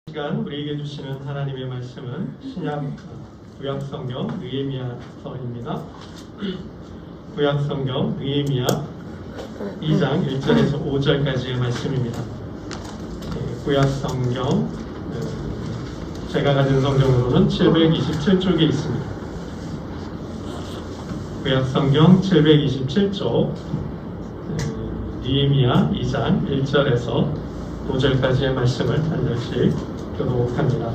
시간 우리에게 주시는 하나님의 말씀은 신약 구약성경 느헤미야서입니다. 구약성경 느헤미야 2장 1절에서 5절까지의 말씀입니다. 구약성경 제가 가진 성경으로는 727쪽에 있습니다. 구약성경 727쪽 느헤미야 2장 1절에서 5절까지의 말씀을 한 절씩 교독합니다.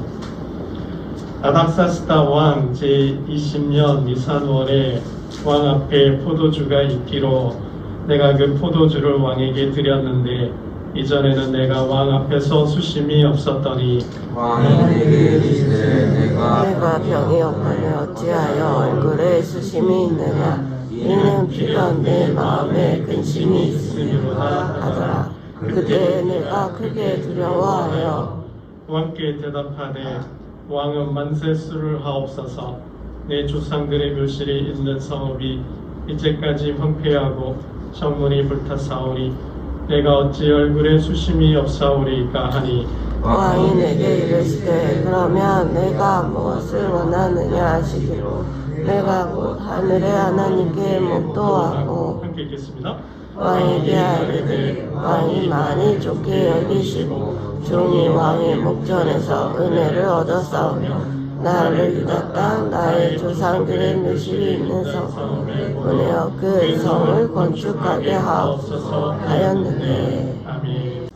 아닥사스다 왕 제20년 니산월에 왕 앞에 포도주가 있기로 내가 그 포도주를 왕에게 드렸는데 이전에는 내가 왕 앞에서 수심이 없었더니 왕이 내게 이르시되 내가 병이 없거늘 어찌하여 얼굴에 수심이 있느냐 이는 비록 내 마음에 근심이 있음이로다 하더라. 그때 내가 크게 두려워하여 왕께 대답하되 왕은 만세수를 하옵소서. 내 조상들의 묘실이 있는 성읍이 이제까지 황폐하고 성문이 불타사오니 내가 어찌 얼굴에 수심이 없사오리까 하니 왕이 내게 이르시되 그러면 내가 무엇을 원하느냐 하시기로 내가 곧 하늘의 하나님께 묵도하고 함께 읽겠습니다. 왕에게 아뢰되 왕이 많이 좋게 여기시고 종이 왕의 목전에서 은혜를 얻었사오며 나를 유다 땅 나의 조상들의 묘실이 있는 성을 보내어 그 성을 건축하게 하옵소서 하였는데. 아멘.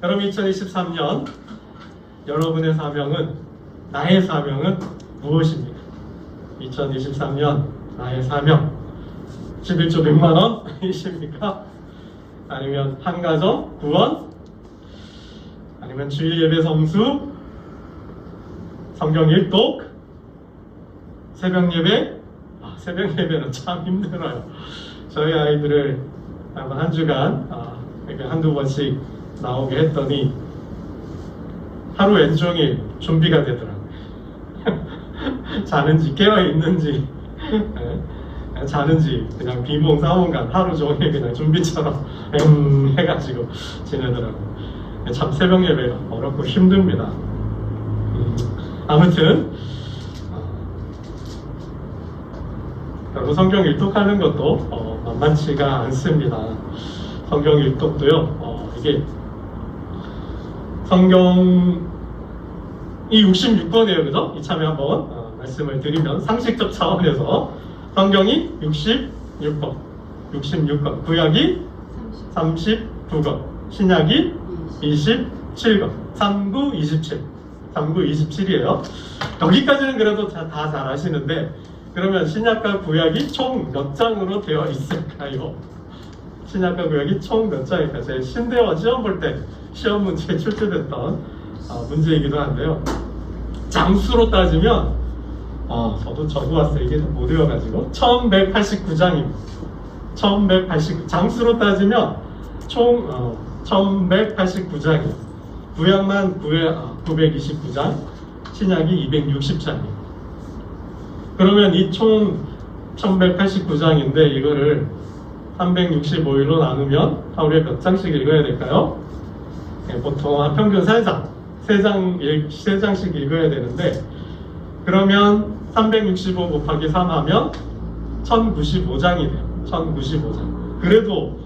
여러분 2023년 여러분의 사명은 나의 사명은 무엇입니까? 2023년 나의 사명 11조 100만원이십니까? 아니면 한가정 구원? 아니면 주일 예배 성수? 성경 일독? 새벽 예배? 새벽 예배는 참 힘들어요. 저희 아이들을 한 주간 이렇게 한두 번씩 나오게 했더니 하루 왼종일 좀비가 되더라고요. 자는지 깨어있는지 자는지 그냥 비몽사몽간 하루 종일 그냥 좀비처럼 해가지고 지내더라고요. 참 새벽 예배가 어렵고 힘듭니다. 아무튼 결국 성경 일독하는 것도 만만치가 않습니다. 성경 일독도요 이게 성경이 66권이에요, 그죠? 이참에 한번 말씀을 드리면 상식적 차원에서 성경이 66권, 구약이 39권, 신약이 27권, 39, 27, 27이에요. 여기까지는 그래도 다 잘 아시는데 그러면 신약과 구약이 총 몇 장으로 되어 있을까요? 신약과 구약이 총 몇 장일까요? 제 신대원 시험 볼 때 시험 문제에 출제됐던 문제이기도 한데요. 장수로 따지면 저도 적어왔어요. 이게 못 외워가지고 1189장입니다. 1189 장수로 따지면 총 1189장이에요. 구약만 929장, 신약이 260장이에요. 그러면 이 총 1189장인데 이거를 365일로 나누면 하루에 몇 장씩 읽어야 될까요? 보통 한 평균 3장씩 읽어야 되는데 그러면 365 곱하기 3 하면 1095장이 돼요. 1095장. 그래도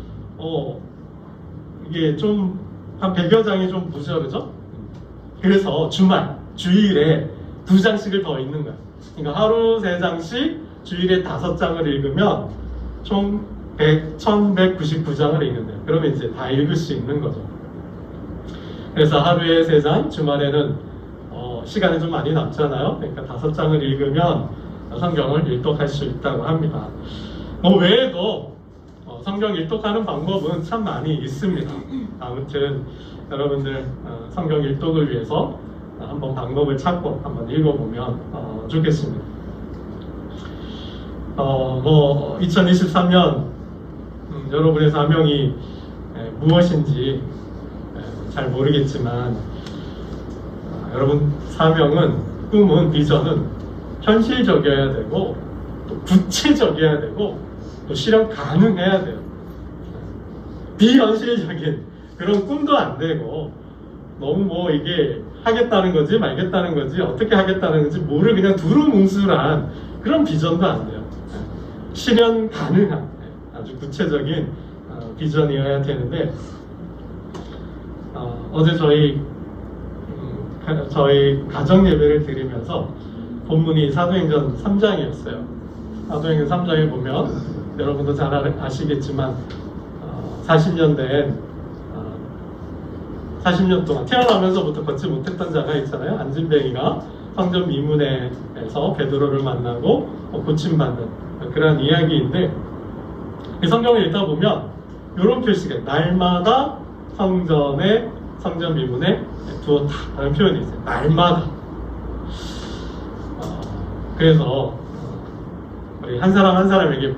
이게 좀 한 100여 장이 좀 부족하죠? 그래서 주일에 2장씩을 더 읽는 거야. 그러니까 하루 3장씩 주일에 5장을 읽으면 총 1199장을 읽는데요. 그러면 이제 다 읽을 수 있는 거죠. 그래서 하루에 3장, 주말에는 시간이 좀 많이 남잖아요. 그러니까 5장을 읽으면 성경을 일독할 수 있다고 합니다. 외에도 성경 일독하는 방법은 참 많이 있습니다. 아무튼 여러분들 성경 일독을 위해서 한번 방법을 찾고 한번 읽어보면 좋겠습니다. 2023년 여러분의 사명이 무엇인지 잘 모르겠지만 여러분 사명은, 꿈은, 비전은 현실적이어야 되고 또 구체적이어야 되고 또 실현 가능해야 돼요. 비현실적인 그런 꿈도 안 되고 너무 뭐 이게 하겠다는 거지 말겠다는 거지 어떻게 하겠다는 건지 뭐를 그냥 두루뭉술한 그런 비전도 안 돼요. 실현 가능한 아주 구체적인 비전이어야 되는데 어제 저희 가정 예배를 드리면서 본문이 사도행전 3장이었어요. 사도행전 3장에 보면 여러분도 잘 아시겠지만 40년 된 40년 동안 태어나면서부터 걷지 못했던 자가 있잖아요. 안진뱅이가 성전 미문에서 베드로를 만나고 고침받는 그런 이야기인데 이 성경을 읽다 보면 이런 표시가 날마다 성전 미문에 두었다라는 표현이 있어요. 날마다. 그래서 우리 한 사람 한 사람에게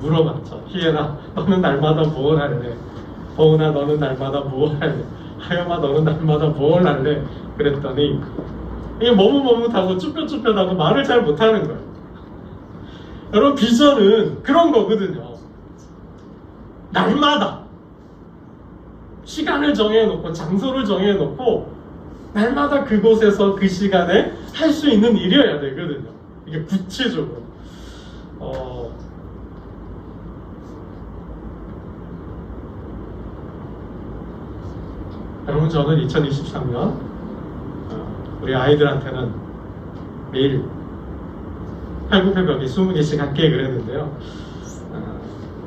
물어봤죠. 희애나 너는 날마다 뭘 할래? 보은아 너는 날마다 뭘 할래? 하영아 너는 날마다 뭘 할래? 그랬더니 이게 머뭇머뭇하고 쭈뼛쭈뼛하고 말을 잘 못하는 거예요. 여러분 비전은 그런 거거든요. 날마다 시간을 정해놓고 장소를 정해놓고 날마다 그곳에서 그 시간에 할 수 있는 일이어야 되거든요. 이게 구체적으로 여러분 저는 2023년 우리 아이들한테는 매일 팔굽혀펴기 20개씩 할게 그랬는데요.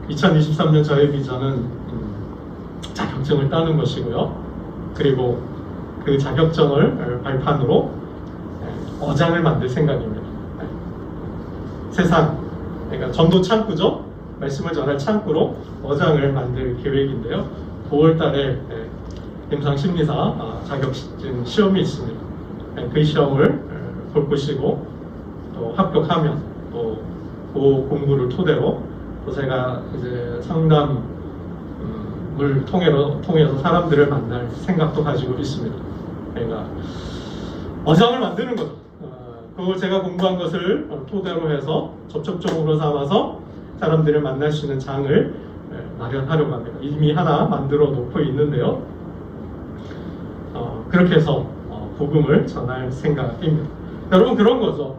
2023년 저의 비전은 자격증을 따는 것이고요. 그리고 그 자격증을 발판으로 어장을 만들 생각입니다. 세상, 그러니까 전도 창구죠. 말씀을 전할 창구로 어장을 만들 계획인데요. 5월달에 임상 심리사 자격증 시험이 있습니다. 그 시험을 볼 것이고 또 합격하면 또 그 공부를 토대로 또 제가 이제 상담을 통해서 사람들을 만날 생각도 가지고 있습니다. 그러니까 어장을 만드는 거죠. 그걸 제가 공부한 것을 토대로 해서 접촉점으로 삼아서 사람들을 만날 수 있는 장을 마련하려고 합니다. 이미 하나 만들어 놓고 있는데요. 그렇게 해서 복음을 전할 생각입니다. 여러분 그런 거죠.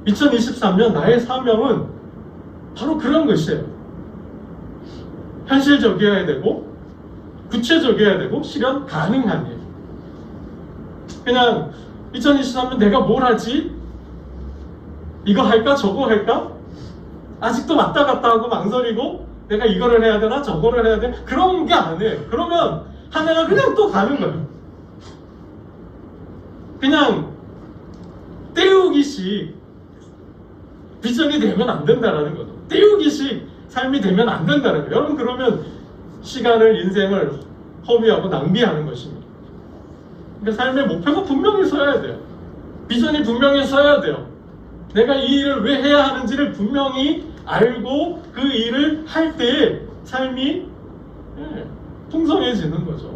2023년 나의 사명은 바로 그런 것이에요. 현실적이어야 되고 구체적이어야 되고 실현 가능한 일. 그냥 2023년 내가 뭘 하지? 이거 할까 저거 할까? 아직도 왔다 갔다 하고 망설이고 내가 이거를 해야 되나 저거를 해야 되나 그런 게 아니에요. 그러면 한 해가 그냥 또 가는 거예요. 그냥 때우기식 비전이 되면 안 된다라는 거죠. 때우기식 삶이 되면 안 된다는 거예요. 여러분 그러면 시간을 인생을 허비하고 낭비하는 것입니다. 그러니까 삶의 목표가 분명히 서야 돼요. 비전이 분명히 서야 돼요. 내가 이 일을 왜 해야 하는지를 분명히 알고 그 일을 할 때 삶이 풍성해지는 거죠.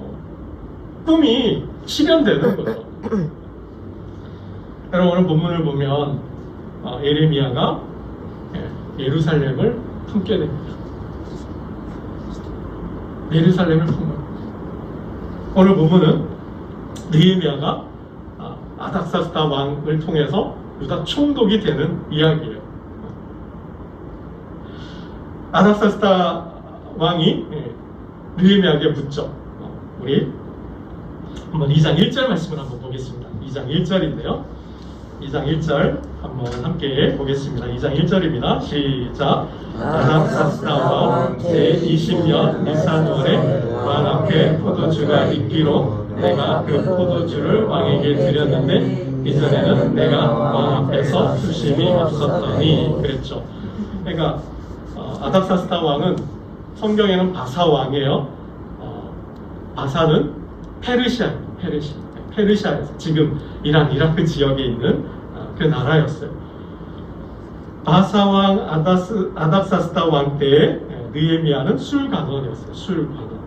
꿈이 실현되는 거죠. 여러분 오늘 본문을 보면 예레미야가 예루살렘을 품게 됩니다. 예루살렘을 품어요. 오늘 본문은 느헤미야가 아닥사스다 왕을 통해서 유다 총독이 되는 이야기예요. 아닥사스다 왕이 느헤미야에게 묻죠. 우리 한번 2장 1절 말씀을 한번 보겠습니다. 2장 1절인데요. 2장 1절 한번 함께 보겠습니다. 2장 1절입니다. 시작. 아닥사스다 왕 제20년 니산월에 왕 앞에 포도주가 있기로 내가 그 포도주를 왕에게 드렸는데 이전에는 내가 왕 앞에서 수심이 없었더니 그랬죠. 그러니까 아닥사스다 왕은 성경에는 바사 왕이에요. 바사는 페르시아에서 지금 이란 이라크 지역에 있는 그 나라였어요. 바사 왕 아닥사스다 왕 때에 느헤미야는 술관원이었어요. 술관원.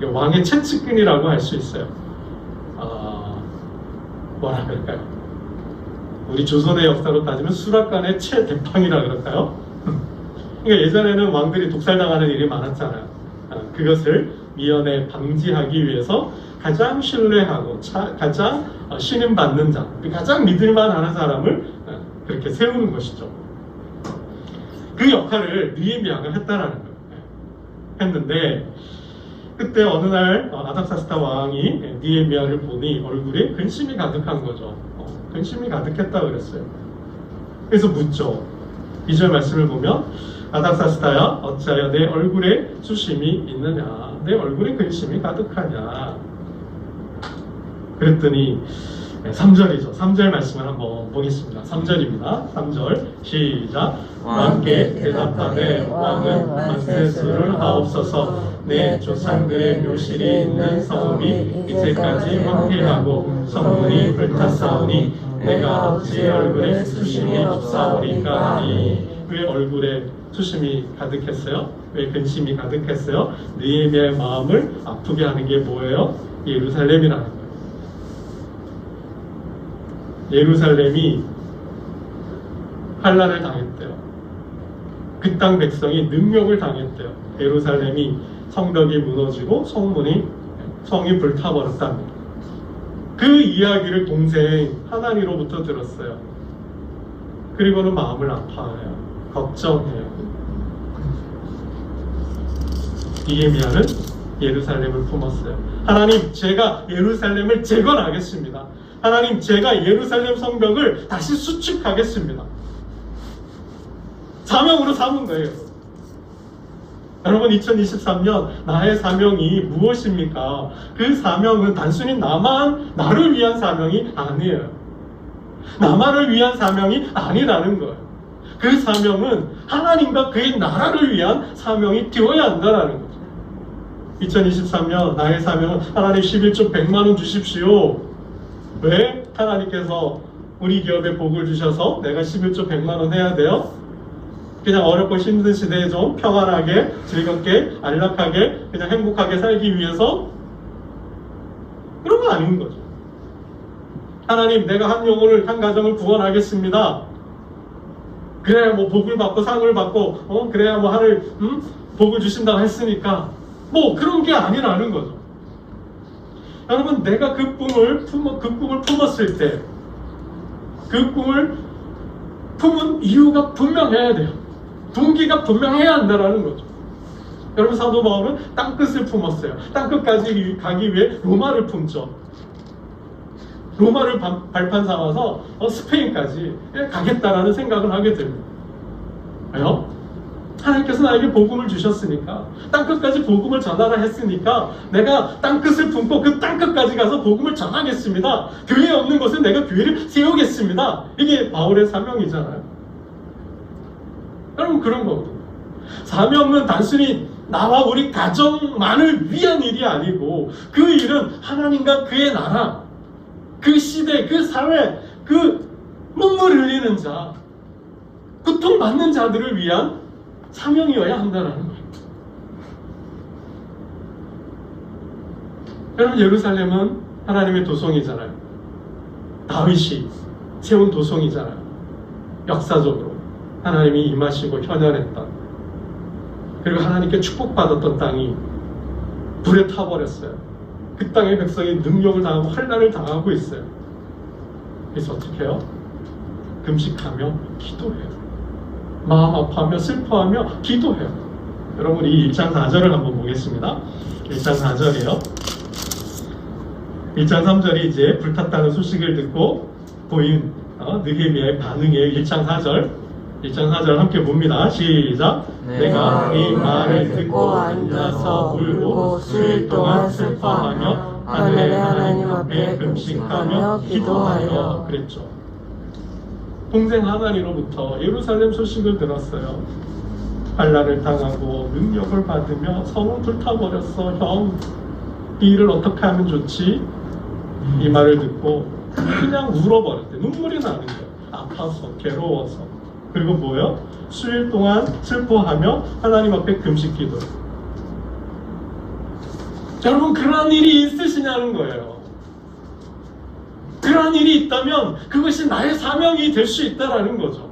왕의 채찍근이라고 할 수 있어요. 뭐라 그럴까요? 우리 조선의 역사로 따지면 수락관의 최대빵이라 그럴까요? 그러니까 예전에는 왕들이 독살당하는 일이 많았잖아요. 그것을 미연에 방지하기 위해서 가장 신뢰하고 가장 신임받는 자, 가장 믿을만 하는 사람을 그렇게 세우는 것이죠. 그 역할을 느헤미야가 했다라는 거예요. 했는데 그때 어느 날 아닥사스다 왕이 느헤미야를 보니 얼굴에 근심이 가득한 거죠. 근심이 가득했다 그랬어요. 그래서 묻죠. 2절 말씀을 보면 아닥사스다야 어찌하여 내 얼굴에 수심이 있느냐, 내 얼굴에 근심이 가득하냐. 그랬더니 3절이죠. 3절 말씀을 한번 보겠습니다. 3절입니다. 3절 시작. 왕께 대답하되 왕은 만세수를 하옵소서. 내 조상들의 묘실이 있는 성읍이 이제까지 황폐하고 성문이 불탔사오니 내가 어찌 얼굴에 수심이 없사오리까 하니. 왜 얼굴에 수심이 가득했어요? 왜 근심이 가득했어요? 느헤미야의 마음을 아프게 하는 게 뭐예요? 예루살렘이라는 거예요. 예루살렘이 환난을 당했대요. 그 땅 백성이 능욕을 당했대요. 예루살렘이 성벽이 무너지고 성이 불타버렸답니다. 그 이야기를 동생 하나니로부터 들었어요. 그리고는 마음을 아파해요. 걱정해요. 느헤미야는 예루살렘을 품었어요. 하나님, 제가 예루살렘을 재건하겠습니다. 하나님, 제가 예루살렘 성벽을 다시 수축하겠습니다. 사명으로 삼은 거예요. 여러분, 2023년 나의 사명이 무엇입니까? 그 사명은 단순히 나를 위한 사명이 아니에요. 나만을 위한 사명이 아니라는 거예요. 그 사명은 하나님과 그의 나라를 위한 사명이 되어야 한다는 거죠. 2023년 나의 사명은 하나님 11조 100만 원 주십시오. 왜? 하나님께서 우리 기업에 복을 주셔서 내가 11조 100만 원 해야 돼요? 그냥 어렵고 힘든 시대에 좀 평안하게, 즐겁게, 안락하게, 그냥 행복하게 살기 위해서? 그런 거 아닌 거죠. 하나님, 내가 한 영혼을, 한 가정을 구원하겠습니다. 그래야 뭐 복을 받고 상을 받고, 그래야 뭐 하늘, 복을 주신다고 했으니까, 뭐 그런 게 아니라는 거죠. 여러분, 내가 그 꿈을 품었을 때, 그 꿈을 품은 이유가 분명해야 돼요. 동기가 분명해야 한다는 거죠. 여러분, 사도 바울은 땅끝을 품었어요. 땅끝까지 가기 위해 로마를 품죠. 로마를 발판 삼아서 스페인까지 가겠다라는 생각을 하게 됩니다. 왜요? 하나님께서 나에게 복음을 주셨으니까, 땅끝까지 복음을 전하라 했으니까 내가 땅끝을 품고 그 땅끝까지 가서 복음을 전하겠습니다. 교회 없는 곳에 내가 교회를 세우겠습니다. 이게 바울의 사명이잖아요. 여러분, 그런 거거든요. 사명은 단순히 나와 우리 가정만을 위한 일이 아니고, 그 일은 하나님과 그의 나라, 그 시대, 그 사회, 그 눈물 흘리는 자, 고통받는 자들을 위한 사명이어야 한다는 거예요. 여러분, 예루살렘은 하나님의 도성이잖아요. 다윗이 세운 도성이잖아요. 역사적으로 하나님이 임하시고 현현했던, 그리고 하나님께 축복받았던 땅이 불에 타버렸어요. 그 땅의 백성이 능력을 당하고 환난을 당하고 있어요. 그래서 어떻게 해요? 금식하며 기도해요. 마음 아파하며 슬퍼하며 기도해요. 여러분, 이 1장 4절을 한번 보겠습니다. 1장 4절이에요. 1장 3절이 이제 불탔다는 소식을 듣고 보인 느헤미야의 반응이에요. 1장 4절. 1장 4절 함께 봅니다. 시작. 내가 이 말을 듣고 앉아서 울고 수일 동안 슬퍼하며 하늘의 하나님 앞에 금식하며 기도하여. 그랬죠. 동생 하나니로부터 예루살렘 소식을 들었어요. 환난을 당하고 능력을 받으며 성은 불타버렸어. 형, 이 일을 어떻게 하면 좋지? 이 말을 듣고 그냥 울어버렸대. 눈물이 나는 거예요. 아파서, 괴로워서. 그리고 뭐예요? 수일 동안 슬퍼하며 하나님 앞에 금식 기도. 여러분, 그런 일이 있으시냐는 거예요. 그런 일이 있다면 그것이 나의 사명이 될 수 있다는 거죠.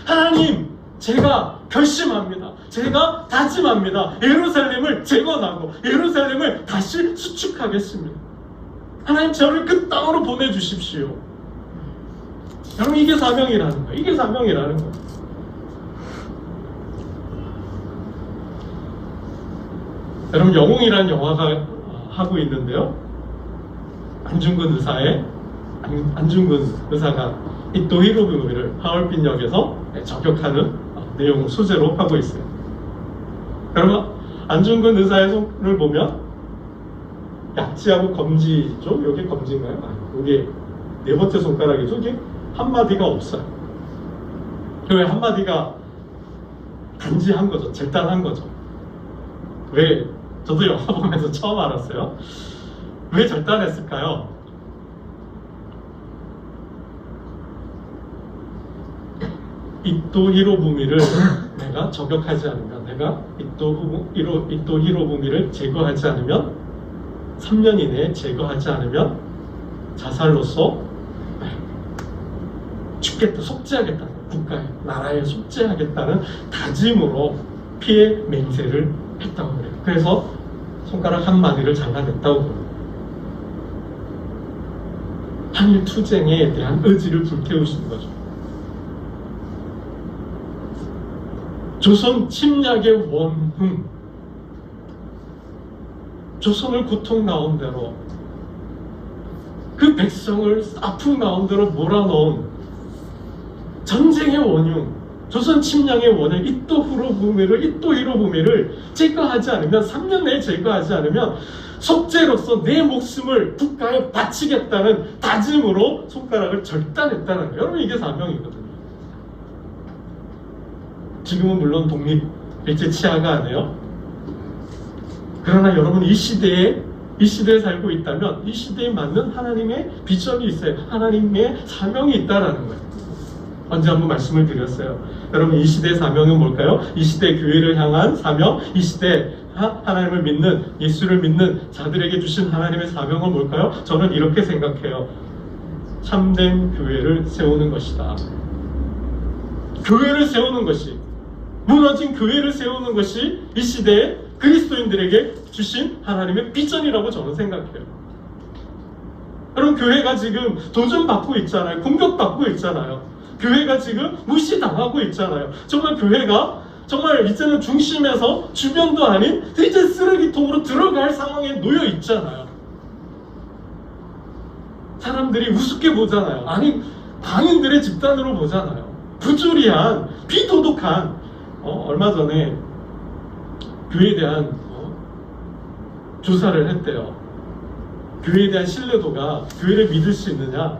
하나님, 제가 결심합니다. 제가 다짐합니다. 예루살렘을 재건하고 예루살렘을 다시 수축하겠습니다. 하나님 저를 그 땅으로 보내주십시오. 여러분 이게 사명이라는 거예요. 이게 사명이라는 거예요. 여러분 영웅이라는 영화가 하고 있는데요. 안중근 의사가 이 도히로부미를 하얼빈 역에서 저격하는 내용 소재로 하고 있어요. 여러분 안중근 의사의 손을 보면 약지하고 검지죠? 여기 검지인가요? 여기 네 번째 손가락이죠? 이게 한마디가 없어요. 왜 한마디가 단지한 거죠? 절단한 거죠. 왜? 저도 영화 보면서 처음 알았어요. 왜 절단했을까요? 이토 히로부미를 내가 저격하지 않으면, 내가 이토 히로부미를 제거하지 않으면, 3년 이내에 제거하지 않으면 자살로서 죽겠다, 속죄하겠다는, 국가에, 나라에 속죄하겠다는 다짐으로 피해 맹세를 했다고 그래요. 그래서 손가락 한마디를 잘라냈다고 그래요. 한일 투쟁에 대한 의지를 불태우시는 거죠. 조선 침략의 원흉, 조선을 고통 가운데로, 그 백성을 아픔 가운데로 몰아넣은 전쟁의 원흉, 조선 침략의 원흉 이토 히로부미를 제거하지 않으면, 3년 내에 제거하지 않으면 속죄로서 내 목숨을 국가에 바치겠다는 다짐으로 손가락을 절단했다는 거예요. 여러분 이게 사명이거든요. 지금은 물론 독립일제 치하가 아니에요. 그러나 여러분 이 시대에 살고 있다면 이 시대에 맞는 하나님의 비전이 있어요. 하나님의 사명이 있다라는 거예요. 언제 한번 말씀을 드렸어요. 여러분 이 시대의 사명은 뭘까요? 이 시대 교회를 향한 사명, 이 시대 하나님을 믿는, 예수를 믿는 자들에게 주신 하나님의 사명은 뭘까요? 저는 이렇게 생각해요. 참된 교회를 세우는 것이다. 교회를 세우는 것이, 무너진 교회를 세우는 것이 이 시대에 그리스도인들에게 주신 하나님의 비전이라고 저는 생각해요. 여러분 교회가 지금 도전받고 있잖아요. 공격받고 있잖아요. 교회가 지금 무시당하고 있잖아요. 정말 교회가 정말 이제는 중심에서 주변도 아닌 이제 쓰레기통으로 들어갈 상황에 놓여 있잖아요. 사람들이 우습게 보잖아요. 아니 당인들의 집단으로 보잖아요. 부조리한, 비도덕한, 얼마 전에 교회에 대한 조사를 했대요. 교회에 대한 신뢰도가, 교회를 믿을 수 있느냐,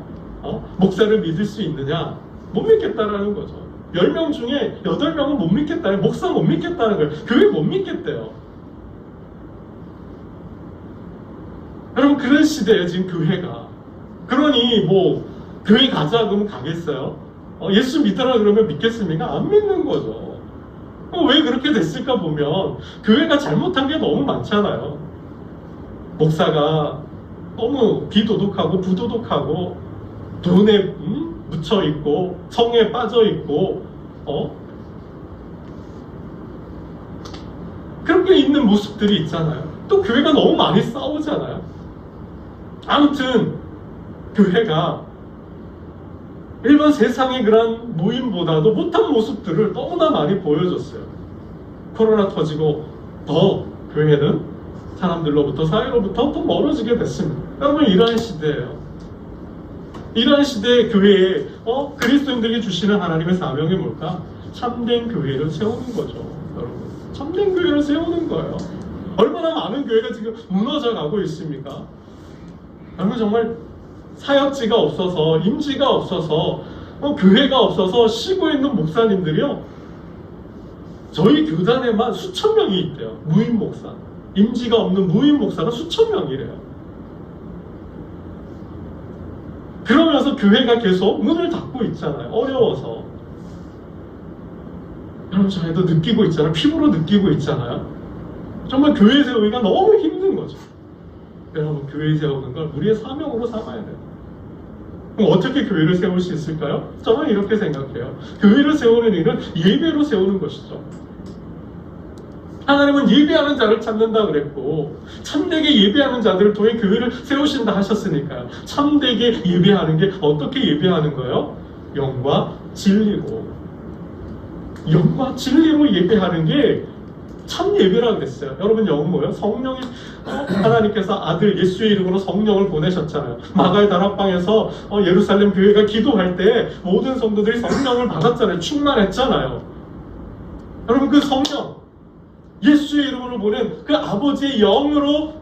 목사를 믿을 수 있느냐, 못 믿겠다라는 거죠. 10명 중에 8명은 못 믿겠다는, 목사 못 믿겠다는 거예요. 교회 못 믿겠대요. 여러분 그런 시대예요 지금 교회가. 그러니 뭐 교회 가자 그러면 가겠어요? 예수 믿으라 그러면 믿겠습니까? 안 믿는 거죠. 왜 그렇게 됐을까 보면 교회가 잘못한 게 너무 많잖아요. 목사가 너무 비도덕하고 부도덕하고 돈에 묻혀 있고 성에 빠져 있고 그렇게 있는 모습들이 있잖아요. 또 교회가 너무 많이 싸우잖아요. 아무튼 교회가 일반 세상의 그런 모임보다도 못한 모습들을 너무나 많이 보여줬어요. 코로나 터지고 더 교회는 사람들로부터, 사회로부터 더 멀어지게 됐습니다. 여러분 이러한 시대예요. 이러한 시대의 교회에 그리스도인들에게 주시는 하나님의 사명이 뭘까? 참된 교회를 세우는 거죠. 여러분 참된 교회를 세우는 거예요. 얼마나 많은 교회가 지금 무너져 가고 있습니까? 여러분 정말 사역지가 없어서, 임지가 없어서, 교회가 없어서 쉬고 있는 목사님들이요, 저희 교단에만 수천 명이 있대요. 무임 목사, 임지가 없는 무임 목사가 수천 명이래요. 그러면서 교회가 계속 문을 닫고 있잖아요. 어려워서. 여러분 저희도 느끼고 있잖아요. 피부로 느끼고 있잖아요. 정말 교회 세우기가 너무 힘든 거죠. 여러분 교회 세우는 걸 우리의 사명으로 삼아야 돼요. 그럼 어떻게 교회를 세울 수 있을까요? 저는 이렇게 생각해요. 교회를 세우는 일은 예배로 세우는 것이죠. 하나님은 예배하는 자를 찾는다 그랬고 참되게 예배하는 자들을 통해 교회를 세우신다 하셨으니까요. 참되게 예배하는 게 어떻게 예배하는 거예요? 영과 진리로. 영과 진리로 예배하는 게 참 예배라 그랬어요. 여러분 영은 뭐예요? 성령이 하나님께서 아들 예수의 이름으로 성령을 보내셨잖아요. 마가의 다락방에서 예루살렘 교회가 기도할 때 모든 성도들이 성령을 받았잖아요. 충만했잖아요. 여러분 그 성령 예수의 이름으로 보낸 그 아버지의 영으로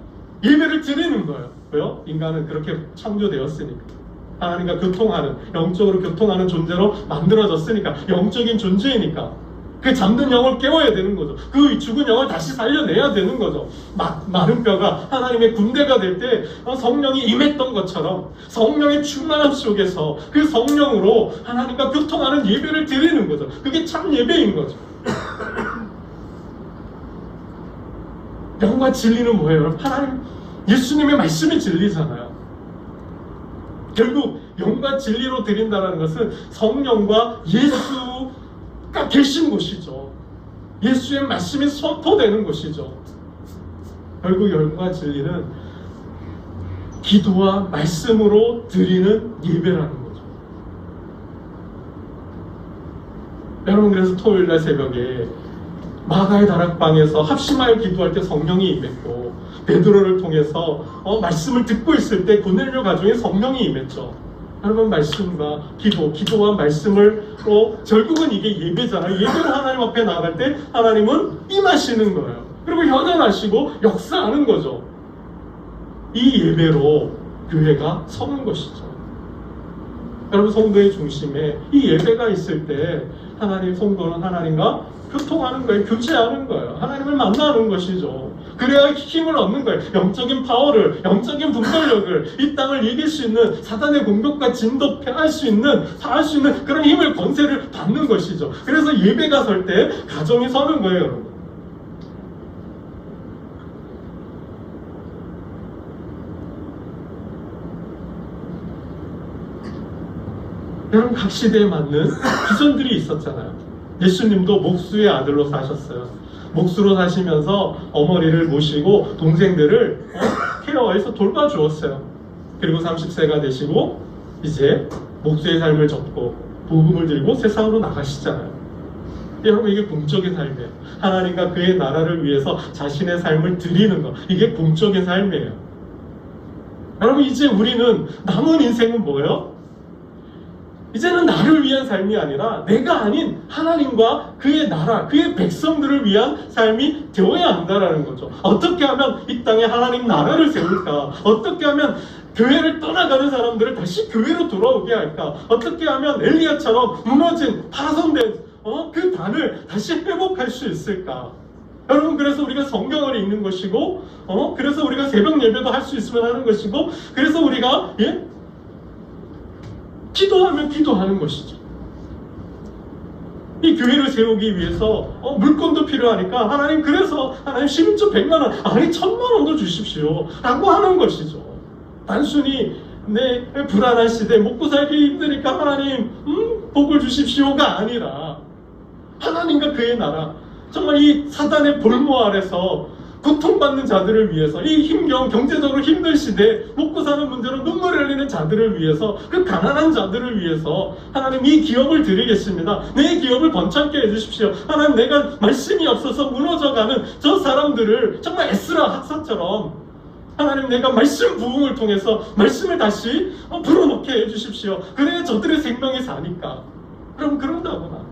예배를 드리는 거예요. 왜요? 인간은 그렇게 창조되었으니까. 하나님과 교통하는, 영적으로 교통하는 존재로 만들어졌으니까. 영적인 존재이니까. 그 잠든 영을 깨워야 되는 거죠. 그 죽은 영을 다시 살려내야 되는 거죠. 마른 뼈가 하나님의 군대가 될 때 성령이 임했던 것처럼 성령의 충만함 속에서 그 성령으로 하나님과 교통하는 예배를 드리는 거죠. 그게 참 예배인 거죠. 영과 진리는 뭐예요? 하나님, 예수님의 말씀이 진리잖아요. 결국 영과 진리로 드린다는 것은 성령과 예수가 계신 곳이죠. 예수의 말씀이 선포되는 곳이죠. 결국 영과 진리는 기도와 말씀으로 드리는 예배라는 거죠. 여러분 그래서 토요일날 새벽에 마가의 다락방에서 합심하여 기도할 때 성령이 임했고 베드로를 통해서 말씀을 듣고 있을 때 고넬료 가정에 성령이 임했죠. 여러분 말씀과 기도와 말씀으로 결국은 이게 예배잖아요. 예배로 하나님 앞에 나아갈 때 하나님은 임하시는 거예요. 그리고 현현하시고 역사하는 거죠. 이 예배로 교회가 서는 것이죠. 여러분 성도의 중심에 이 예배가 있을 때 하나님 성도는 하나님과 교통하는 거예요. 교제하는 거예요. 하나님을 만나는 것이죠. 그래야 힘을 얻는 거예요. 영적인 파워를, 영적인 분별력을 이 땅을 이길 수 있는 사단의 공격과 진도할 수 있는 그런 힘을, 권세를 받는 것이죠. 그래서 예배가 설 때 가정이 서는 거예요, 여러분. 여러분 각 시대에 맞는 기전들이 있었잖아요. 예수님도 목수의 아들로 사셨어요. 목수로 사시면서 어머니를 모시고 동생들을 케어해서 돌봐주었어요. 그리고 30세가 되시고 이제 목수의 삶을 접고 복음을 들고 세상으로 나가시잖아요. 여러분 이게 궁적인 삶이에요. 하나님과 그의 나라를 위해서 자신의 삶을 드리는 것, 이게 궁적인 삶이에요. 여러분 이제 우리는 남은 인생은 뭐예요? 이제는 나를 위한 삶이 아니라 내가 아닌 하나님과 그의 나라, 그의 백성들을 위한 삶이 되어야 한다는 거죠. 어떻게 하면 이 땅에 하나님 나라를 세울까? 어떻게 하면 교회를 떠나가는 사람들을 다시 교회로 돌아오게 할까? 어떻게 하면 엘리야처럼 무너진, 파손된 그 단을 다시 회복할 수 있을까? 여러분 그래서 우리가 성경을 읽는 것이고 그래서 우리가 새벽 예배도 할 수 있으면 하는 것이고 그래서 우리가 기도하면 기도하는 것이죠. 이 교회를 세우기 위해서 물건도 필요하니까 하나님 그래서 하나님 11조 100만 원 아니 1000만 원도 주십시오 라고 하는 것이죠. 단순히 내 불안한 시대 먹고 살기 힘드니까 하나님 복을 주십시오가 아니라 하나님과 그의 나라 정말 이 사단의 볼모 아래서 고통받는 자들을 위해서 이 힘겨운 경제적으로 힘든 시대에 먹고 사는 문제로 눈물 흘리는 자들을 위해서 그 가난한 자들을 위해서 하나님 이 기업을 드리겠습니다. 내 기업을 번창케 해주십시오. 하나님 내가 말씀이 없어서 무너져가는 저 사람들을 정말 에스라 학사처럼 하나님 내가 말씀 부흥을 통해서 말씀을 다시 불어넣게 해주십시오. 그래야 저들의 생명이 사니까. 그럼 그런다구나.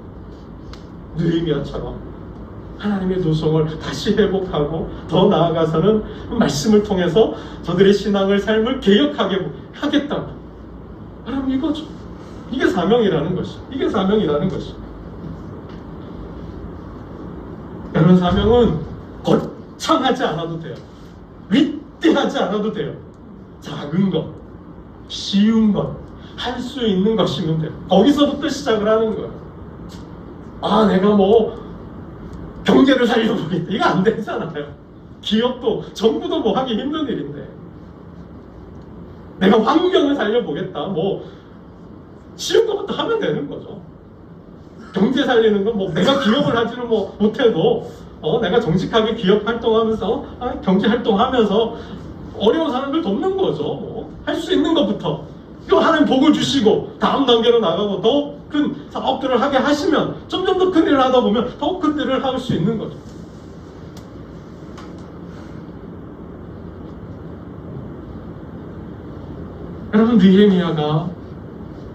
느헤미야처럼 하나님의 도성을 다시 회복하고 더 나아가서는 말씀을 통해서 저들의 신앙을 삶을 개혁하게 하겠다. 그럼 이거죠. 이게 사명이라는 것이. 이게 사명이라는 것이. 여러분 사명은 거창하지 않아도 돼요. 위대하지 않아도 돼요. 작은 것, 쉬운 것, 할 수 있는 것이면 돼요. 거기서부터 시작을 하는 거예요. 아 내가 경제를 살려보겠다. 이거 안 되잖아요. 기업도 정부도 하기 힘든 일인데 내가 환경을 살려보겠다. 쉬운 것부터 하면 되는 거죠. 경제 살리는 건 뭐 내가 기업을 하지는 뭐 못해도 내가 정직하게 기업 활동하면서 경제 활동하면서 어려운 사람들 돕는 거죠. 할 수 있는 것부터 또 하나님 복을 주시고 다음 단계로 나가고 더 큰 사업들을 하게 하시면 점점 더 큰 일을 하다 보면 더 큰 일을 할 수 있는 거죠. 여러분, 느헤미야가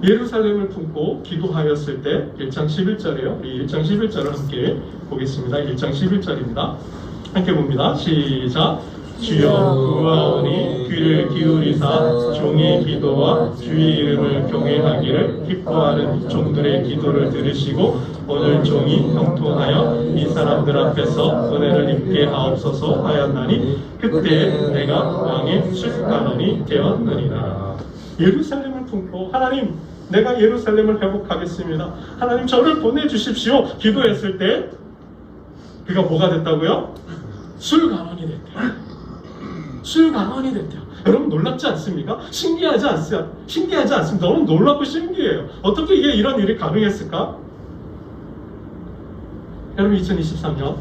예루살렘을 품고 기도하였을 때 1장 11절이에요. 우리 1장 11절을 함께 보겠습니다. 1장 11절입니다. 함께 봅니다. 시작. 주여 구하오니 귀를 기울이사 종의 기도와 주의 이름을 경외하기를 기뻐하는 종들의 기도를 들으시고 오늘 종이 형통하여 이 사람들 앞에서 은혜를 입게 하옵소서 하였나니 그때 내가 왕의 술간원이 되었느니라. 예루살렘을 품고 하나님, 내가 예루살렘을 회복하겠습니다. 하나님 저를 보내주십시오. 기도했을 때 그가 뭐가 됐다고요? 술간원이 됐대요. 술간원이 됐대요. 여러분 놀랍지 않습니까? 신기하지 않습니다. 너무 놀랍고 신기해요. 어떻게 이게 이런 일이 가능했을까? 여러분 2023년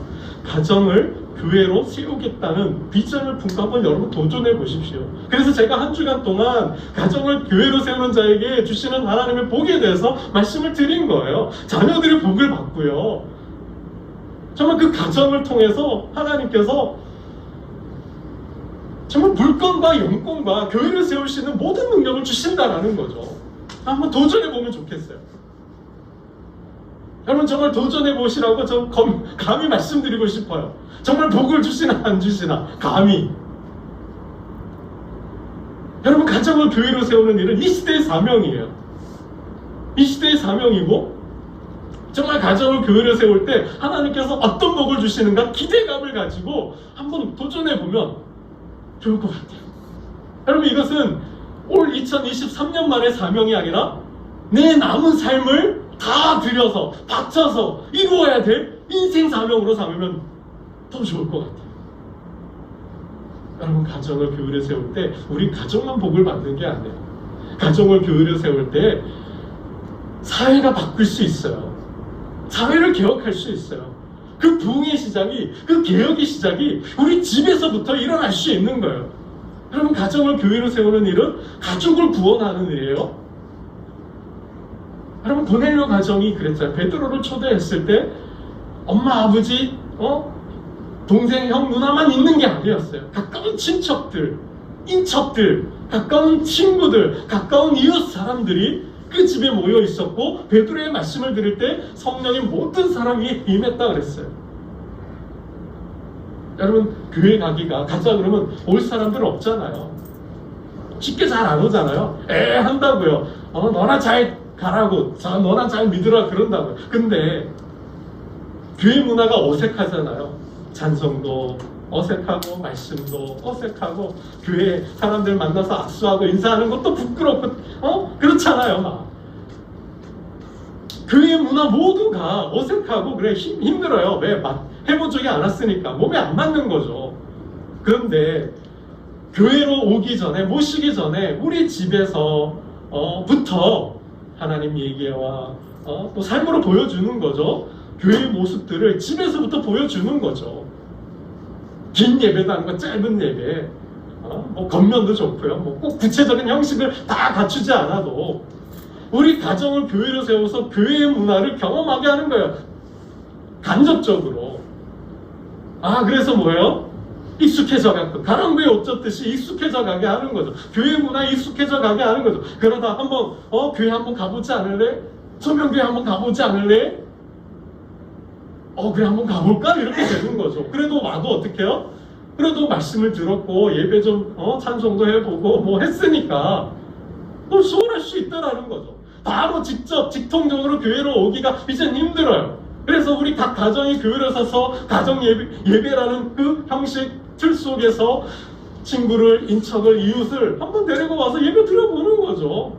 가정을 교회로 세우겠다는 비전을 품고 한번 여러분 도전해 보십시오. 그래서 제가 한 주간 동안 가정을 교회로 세우는 자에게 주시는 하나님의 복에 대해서 말씀을 드린 거예요. 자녀들의 복을 받고요. 정말 그 가정을 통해서 하나님께서 정말 물건과 영권과 교회를 세울 수 있는 모든 능력을 주신다라는 거죠. 한번 도전해 보면 좋겠어요. 여러분 정말 도전해 보시라고 저 감히 말씀드리고 싶어요. 정말 복을 주시나 안 주시나 감히. 여러분 가정을 교회로 세우는 일은 이 시대의 사명이에요. 이 시대의 사명이고 정말 가정을 교회로 세울 때 하나님께서 어떤 복을 주시는가 기대감을 가지고 한번 도전해 보면 좋을 것 같아요. 여러분 이것은 올 2023년만의 사명이 아니라 내 남은 삶을 다 들여서 바쳐서 이루어야 될 인생 사명으로 삼으면 더 좋을 것 같아요. 여러분 가정을 교회를 세울 때 우리 가정만 복을 받는 게 아니에요. 가정을 교회를 세울 때 사회가 바뀔 수 있어요. 사회를 개혁할 수 있어요. 그 부흥의 시작이, 그 개혁의 시작이 우리 집에서부터 일어날 수 있는 거예요. 여러분 가정을 교회로 세우는 일은 가족을 구원하는 일이에요. 여러분 고넬료 가정이 그랬잖아요. 베드로를 초대했을 때 엄마, 아버지, 동생, 형, 누나만 있는 게 아니었어요. 가까운 친척들, 인척들, 가까운 친구들, 가까운 이웃 사람들이 그 집에 모여 있었고 베드로의 말씀을 들을 때 성령의 모든 사람이 임했다 그랬어요. 여러분 교회 가자 그러면 올 사람들은 없잖아요. 쉽게 잘 안 오잖아요. 한다고요. 너나 잘 가라고, 너나 잘 믿으라 그런다고요. 근데 교회 문화가 어색하잖아요. 찬송도 어색하고 말씀도 어색하고 교회 사람들 만나서 악수하고 인사하는 것도 부끄럽고 그렇잖아요. 막 교회 문화 모두가 어색하고 그래 힘들어요. 왜? 해본 적이 않았으니까 몸에 안 맞는 거죠. 그런데 교회로 오기 전에, 모시기 전에 우리 집에서 부터 하나님 얘기와 또 삶으로 보여주는 거죠. 교회의 모습들을 집에서부터 보여주는 거죠. 긴 예배도 아니고 짧은 예배, 뭐 겉면도 좋고요. 뭐 꼭 구체적인 형식을 다 갖추지 않아도 우리 가정을 교회로 세워서 교회의 문화를 경험하게 하는 거예요. 간접적으로. 그래서 뭐예요? 익숙해져 갖고 가랑비에 옷 젖듯이 익숙해져 가게 하는 거죠. 교회 문화에 익숙해져 가게 하는 거죠. 그러다 한번 교회 한번 가보지 않을래? 소명교회 한번 가보지 않을래? 그래 한번 가볼까? 이렇게 되는 거죠. 그래도 와도 어떻게 해요? 그래도 말씀을 들었고 예배 좀 찬송도 해보고 뭐 했으니까 또 수월할 수 있다라는 거죠. 바로 직접 직통적으로 교회로 오기가 이제는 힘들어요. 그래서 우리 각 가정이 교회를 서서 가정 예배라는 그 형식 틀 속에서 친구를, 인척을, 이웃을 한번 데리고 와서 예배 드려보는 거죠.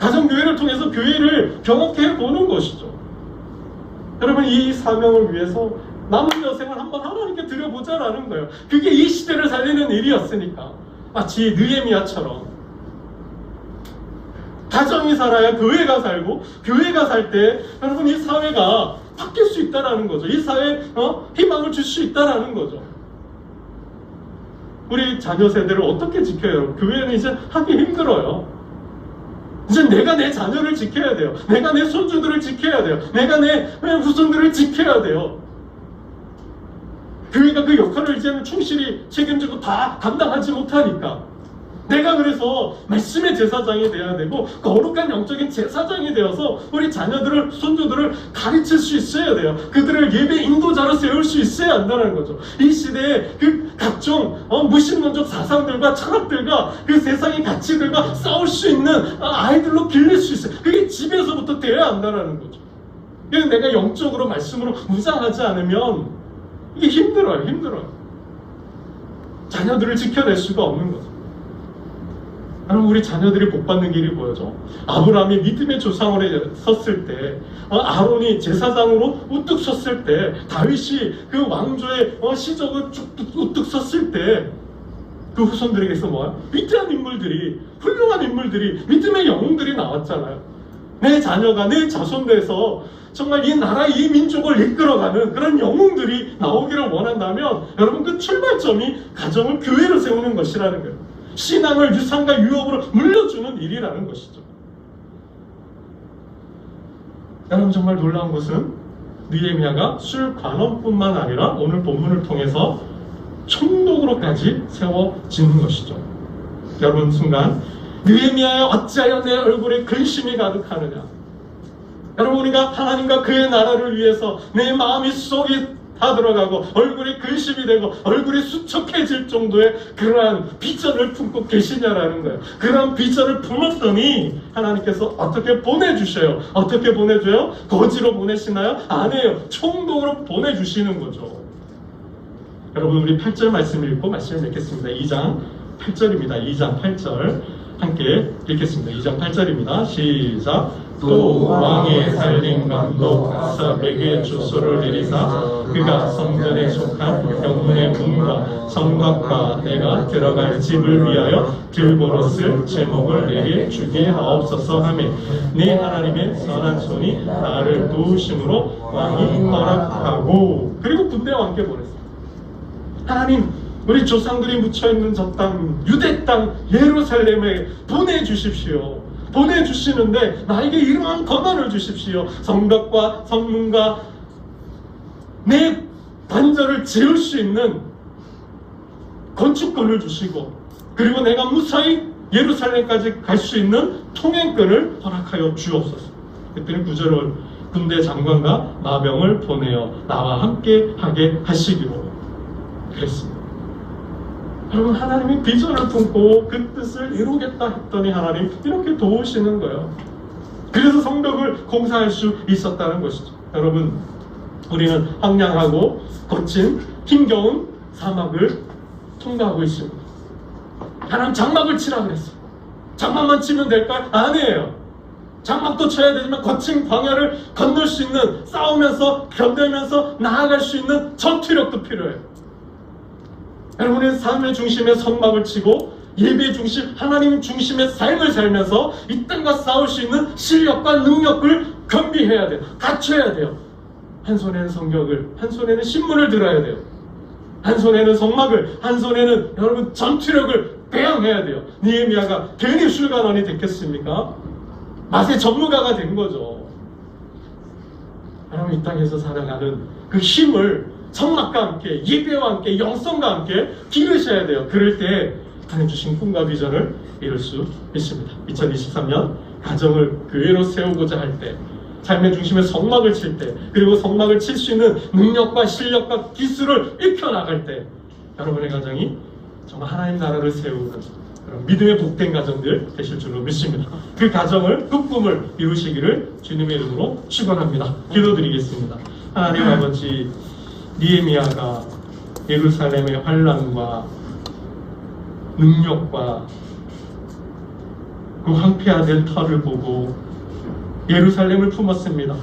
가정교회를 통해서 교회를 경험해 보는 것이죠. 여러분 이 사명을 위해서 남은 여생을 한번 하나님께 드려보자라는 거예요. 그게 이 시대를 살리는 일이었으니까. 마치 느헤미야처럼 가정이 살아야 교회가 살고, 교회가 살 때 여러분 이 사회가 바뀔 수 있다라는 거죠. 이 사회에 희망을 줄 수 있다라는 거죠. 우리 자녀 세대를 어떻게 지켜요? 교회는 이제 하기 힘들어요. 이제 내가 내 자녀를 지켜야 돼요. 내가 내 손주들을 지켜야 돼요. 내가 내 후손들을 지켜야 돼요. 교회가 그 역할을 이제는 충실히 책임지고 다 감당하지 못하니까, 내가 그래서 말씀의 제사장이 돼야 되고 거룩한 영적인 제사장이 되어서 우리 자녀들을, 손주들을 가르칠 수 있어야 돼요. 그들을 예배 인도자로 세울 수 있어야 한다는 거죠. 이 시대에 그 각종 무신론적 사상들과 철학들과 그 세상의 가치들과 싸울 수 있는 아이들로 길릴 수 있어요. 그게 집에서부터 되어야 한다는 거죠. 그래서 내가 영적으로 말씀으로 무장하지 않으면 이게 힘들어요. 자녀들을 지켜낼 수가 없는 거죠. 여러분, 우리 자녀들이 복받는 길이 뭐죠? 아브라함이 믿음의 조상으로 섰을 때, 아론이 제사장으로 우뚝 섰을 때, 다윗이 그 왕조의 시적을 우뚝 섰을 때, 그 후손들에게서 뭐야? 위대한 인물들이, 훌륭한 인물들이, 믿음의 영웅들이 나왔잖아요. 내 자녀가, 내 자손들에서 정말 이 나라, 이 민족을 이끌어가는 그런 영웅들이 나오기를 원한다면, 여러분, 그 출발점이 가정을 교회로 세우는 것이라는 거예요. 신앙을 유산과 유업으로 물려주는 일이라는 것이죠. 여러분, 정말 놀라운 것은 느헤미야가 술 관원뿐만 아니라 오늘 본문을 통해서 총독으로까지 세워지는 것이죠. 여러분, 순간 느헤미야여 어찌하여 내 얼굴에 근심이 가득하느냐. 여러분, 우리가 하나님과 그의 나라를 위해서 내 마음이 속이 다 들어가고 얼굴이 근심이 되고 얼굴이 수척해질 정도의 그러한 비전을 품고 계시냐라는 거예요. 그러한 비전을 품었더니 하나님께서 어떻게 보내주셔요? 어떻게 보내줘요? 거지로 보내시나요? 아니에요. 총독으로 보내주시는 거죠. 여러분, 우리 8절 말씀 읽고 말씀을 읽겠습니다. 2장 8절입니다. 2장 8절 함께 읽겠습니다. 2장 8절입니다. 시작. 또 왕의 살림 감독 아삽에게 주소를 내리사 그가 성전에 속한 병문의 문과 성곽과 내가 들어갈 집을 위하여 들보롯을 제목을 내게 주게 하옵소서 하며 네 하나님의 선한 손이 나를 도우심으로 왕이 허락하고, 그리고 군대와 함께 보냈어요. 하나님, 우리 조상들이 묻혀있는 저 땅, 유대 땅 예루살렘에 보내주십시오. 보내주시는데 나에게 이러한 권한을 주십시오. 성벽과 성문과 내 관절을 지을 수 있는 건축권을 주시고, 그리고 내가 무사히 예루살렘까지 갈 수 있는 통행권을 허락하여 주옵소서. 그때는 9절을 군대 장관과 마병을 보내어 나와 함께 하게 하시기로 그랬습니다. 여러분, 하나님이 비전을 품고 그 뜻을 이루겠다 했더니 하나님 이렇게 도우시는 거예요. 그래서 성벽을 공사할 수 있었다는 것이죠. 여러분, 우리는 황량하고 거친 힘겨운 사막을 통과하고 있습니다. 하나님 장막을 치라 그랬어요. 장막만 치면 될까요? 아니에요. 장막도 쳐야 되지만 거친 광야를 건널 수 있는, 싸우면서 견뎌면서 나아갈 수 있는 전투력도 필요해요. 여러분의 삶의 중심에 성막을 치고 예배 중심, 하나님 중심의 삶을 살면서 이 땅과 싸울 수 있는 실력과 능력을 겸비해야 돼요. 갖춰야 돼요. 한 손에는 성경을, 한 손에는 신문을 들어야 돼요. 한 손에는 성막을, 한 손에는 여러분 전투력을 배양해야 돼요. 느헤미야가 괜히 술관원이 됐겠습니까? 맛의 전무가가 된 거죠. 여러분, 이 땅에서 살아가는 그 힘을 성막과 함께, 예배와 함께, 영성과 함께 기르셔야 돼요. 그럴 때 하나님 주신 꿈과 비전을 이룰 수 있습니다. 2023년 가정을 교회로 세우고자 할 때, 삶의 중심에 성막을 칠 때, 그리고 성막을 칠 수 있는 능력과 실력과 기술을 익혀나갈 때, 여러분의 가정이 정말 하나님 나라를 세우는 그런 믿음의 복된 가정들 되실 줄로 믿습니다. 그 가정을, 그 꿈을 이루시기를 주님의 이름으로 축원합니다. 기도드리겠습니다. 하나님 아버지, 느헤미야가 예루살렘의 환란과 능력과 그 황폐화된 터를 보고 예루살렘을 품었습니다.